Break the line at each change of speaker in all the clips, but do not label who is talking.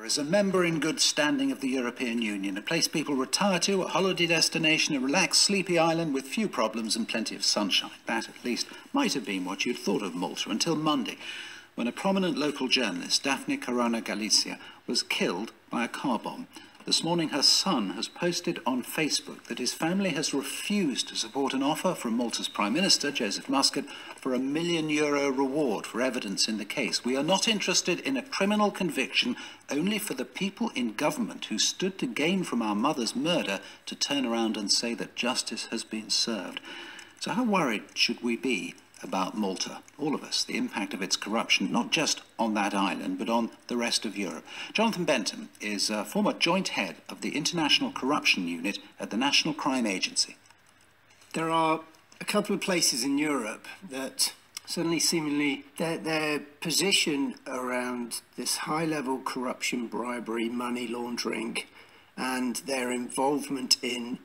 As a member in good standing of the European Union, a place people retire to, a holiday destination, a relaxed, sleepy island with few problems and plenty of sunshine. That, at least, might have been what you'd thought of Malta until Monday, when a prominent local journalist, Daphne Caruana Galizia, was killed by a car bomb. This morning, her son has posted on Facebook that his family has refused to support an offer from Malta's Prime Minister, Joseph Muscat, for €1 million reward for evidence in the case. We are not interested in a criminal conviction, only for the people in government who stood to gain from our mother's murder to turn around and say that justice has been served. So how worried should we be about Malta, all of us, the impact of its corruption, not just on that island, but on the rest of Europe? Jonathan Bentham is a former joint head of the International Corruption Unit at the National Crime Agency.
There are a couple of places in Europe that certainly seemingly their position around this high-level corruption, bribery, money laundering, and their involvement in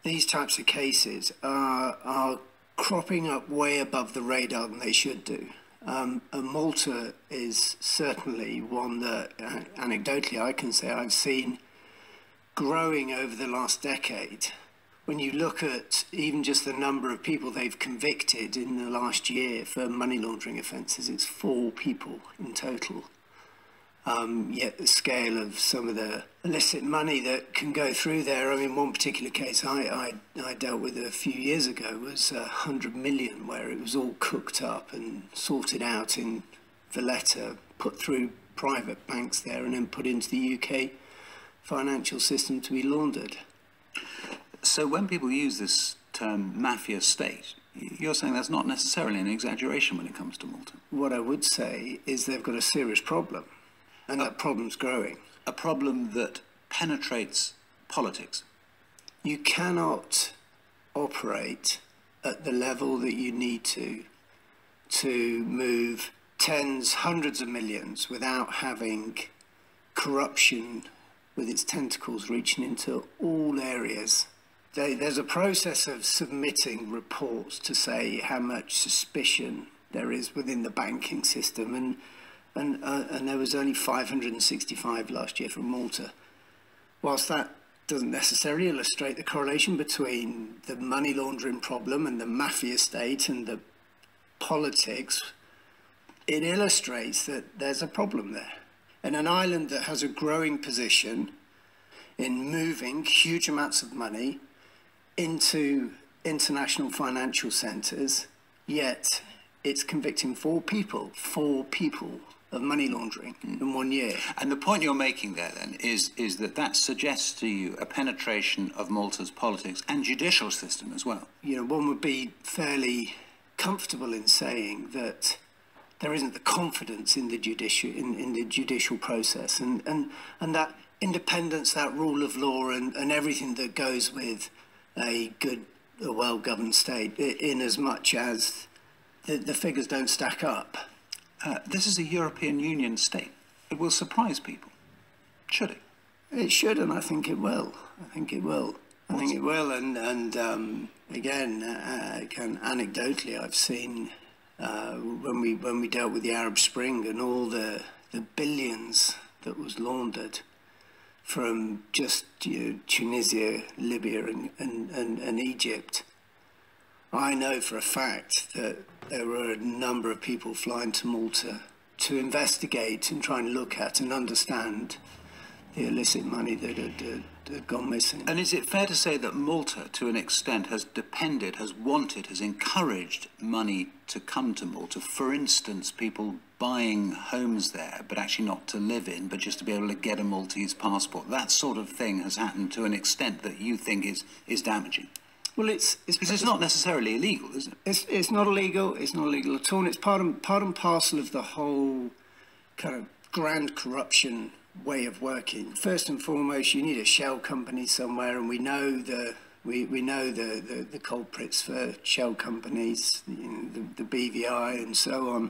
these types of cases are cropping up way above the radar than they should do. And Malta is certainly one that, anecdotally, I can say I've seen growing over the last decade. When you look at even just the number of people they've convicted in the last year for money laundering offences, it's 4 people in total. Yet the scale of some of the illicit money that can go through there, I mean, one particular case I dealt with a few years ago was 100 million, where it was all cooked up and sorted out in Valletta, put through private banks there and then put into the UK financial system to be laundered.
So when people use this term mafia state, you're saying that's not necessarily an exaggeration when it comes to Malta?
What I would say is they've got a serious problem. And that problem's growing.
A problem that penetrates politics.
You cannot operate at the level that you need to move tens, hundreds of millions without having corruption with its tentacles reaching into all areas. There's a process of submitting reports to say how much suspicion there is within the banking system, and there was only 565 last year from Malta. Whilst that doesn't necessarily illustrate the correlation between the money laundering problem and the mafia state and the politics, it illustrates that there's a problem there. And an island that has a growing position in moving huge amounts of money into international financial centres, yet it's convicting 4 people of money laundering in 1 year.
And the point you're making there, then, is that suggests to you a penetration of Malta's politics and judicial system as well.
You know, one would be fairly comfortable in saying that there isn't the confidence in the judicial process, and that independence, that rule of law, and everything that goes with a well-governed state, in as much as the figures don't stack up.
This is a European Union state. It will surprise people. Should it?
It should, and I think it will. I think it will. And again, anecdotally, I've seen when we dealt with the Arab Spring and all the billions that was laundered from just Tunisia, Libya, and Egypt. I know for a fact that there were a number of people flying to Malta to investigate and try and look at and understand the illicit money that had gone missing.
And is it fair to say that Malta, to an extent, has depended, has wanted, has encouraged money to come to Malta? For instance, people buying homes there, but actually not to live in, but just to be able to get a Maltese passport. That sort of thing has happened to an extent that you think is damaging.
Well, it's
not necessarily illegal, is it?
It's not illegal. It's not illegal at all. And it's part and parcel of the whole kind of grand corruption way of working. First and foremost, you need a shell company somewhere, and we know the culprits for shell companies, the BVI and so on.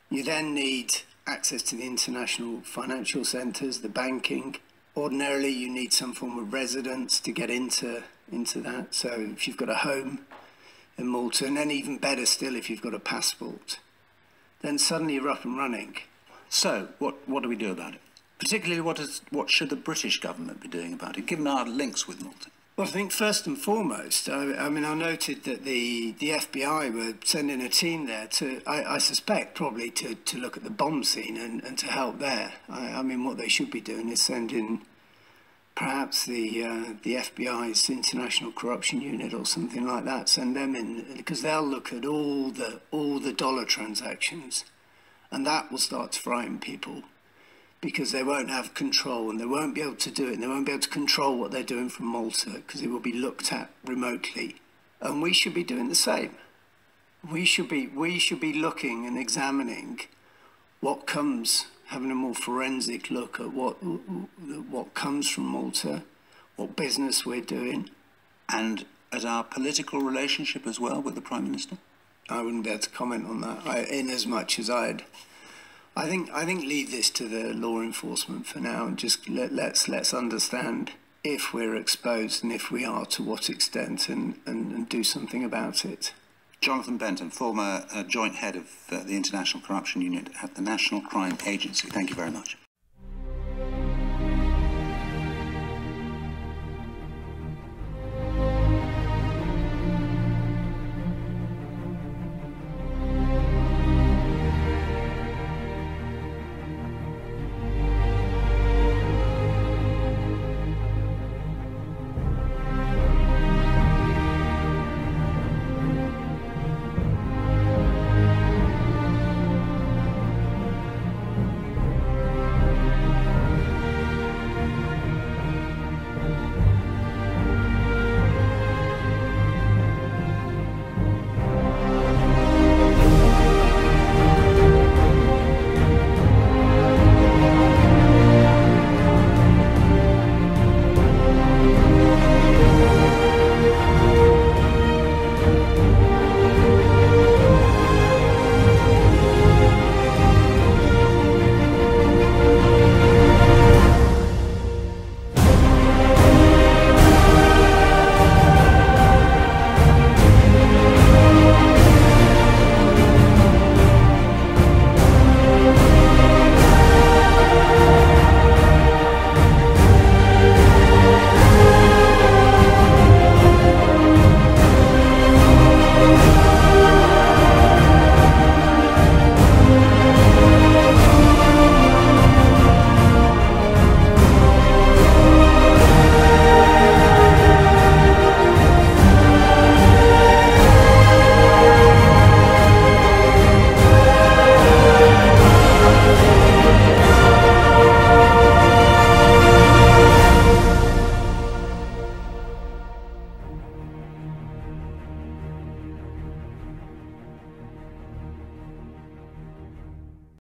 You then need access to the international financial centres, the banking. Ordinarily, you need some form of residence to get into that. So if you've got a home in Malta, and then even better still if you've got a passport, then suddenly you're up and running.
So what do we do about it? Particularly, what should the British government be doing about it, given our links with Malta?
Well, I think first and foremost, I mean, I noted that the FBI were sending a team there to, I suspect, probably to look at the bomb scene and to help there. I mean, what they should be doing is sending perhaps the FBI's International Corruption Unit or something like that, send them in, because they'll look at all the dollar transactions, and that will start to frighten people, because they won't have control and they won't be able to do it, and they won't be able to control what they're doing from Malta because it will be looked at remotely. And we should be doing the same. We should be looking and examining what comes, having a more forensic look at what comes from Malta, what business we're doing.
And at our political relationship as well with the Prime Minister?
I wouldn't be able to comment on that, in as much as I think leave this to the law enforcement for now, and just let's understand if we're exposed, and if we are, to what extent, and do something about it.
Jonathan Benton, former joint head of the International Corruption Unit at the National Crime Agency. Thank you very much.